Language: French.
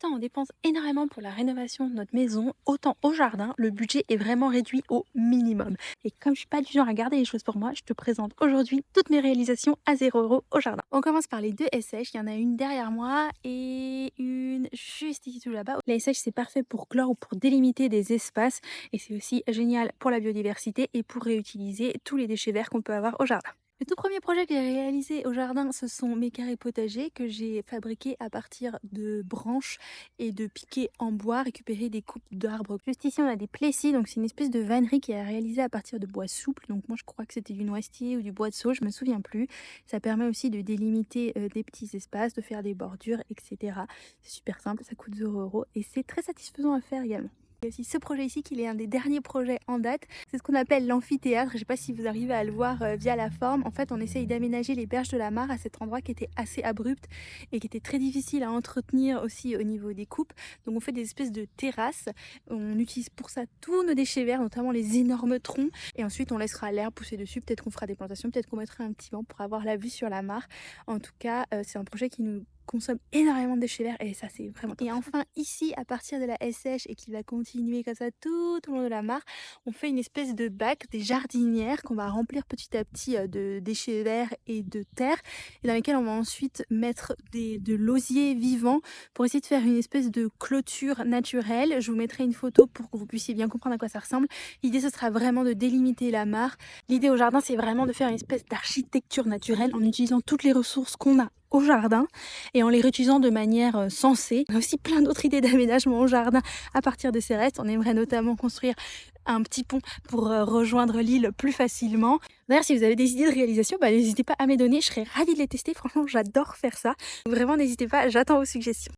Autant on dépense énormément pour la rénovation de notre maison, autant au jardin, le budget est vraiment réduit au minimum. Et comme je suis pas du genre à garder les choses pour moi, je te présente aujourd'hui toutes mes réalisations à 0 € au jardin. On commence par les deux SH, il y en a une derrière moi et une juste ici tout là-bas. Les SH, c'est parfait pour clore ou pour délimiter des espaces et c'est aussi génial pour la biodiversité et pour réutiliser tous les déchets verts qu'on peut avoir au jardin. Le tout premier projet que j'ai réalisé au jardin, ce sont mes carrés potagers que j'ai fabriqués à partir de branches et de piquets en bois récupérés des coupes d'arbres. Juste ici, on a des plessis, donc c'est une espèce de vannerie qui est réalisée à partir de bois souple. Donc moi, je crois que c'était du noisetier ou du bois de sauge, je me souviens plus. Ça permet aussi de délimiter des petits espaces, de faire des bordures, etc. C'est super simple, ça coûte 0 € et c'est très satisfaisant à faire également. Il y a aussi ce projet ici qui est un des derniers projets en date. C'est ce qu'on appelle l'amphithéâtre. Je ne sais pas si vous arrivez à le voir via la forme. En fait, on essaye d'aménager les berges de la mare à cet endroit qui était assez abrupt et qui était très difficile à entretenir aussi au niveau des coupes. Donc on fait des espèces de terrasses. On utilise pour ça tous nos déchets verts, notamment les énormes troncs. Et ensuite, on laissera l'herbe pousser dessus. Peut-être qu'on fera des plantations, peut-être qu'on mettra un petit banc pour avoir la vue sur la mare. En tout cas, c'est un projet qui nous consomme énormément de déchets verts et ça c'est vraiment top. Et enfin ici à partir de la SH et qui va continuer comme ça tout au long de la mare, on fait une espèce de bac, des jardinières qu'on va remplir petit à petit de déchets verts et de terre et dans lesquelles on va ensuite mettre de l'osier vivant pour essayer de faire une espèce de clôture naturelle. Je vous mettrai une photo pour que vous puissiez bien comprendre à quoi ça ressemble. L'idée ce sera vraiment de délimiter la mare. L'idée au jardin c'est vraiment de faire une espèce d'architecture naturelle en utilisant toutes les ressources qu'on a au jardin et en les réutilisant de manière sensée. On a aussi plein d'autres idées d'aménagement au jardin à partir de ces restes. On aimerait notamment construire un petit pont pour rejoindre l'île plus facilement. D'ailleurs, si vous avez des idées de réalisation, n'hésitez pas à me les donner, je serais ravie de les tester. Franchement, j'adore faire ça. Vraiment, n'hésitez pas, j'attends vos suggestions.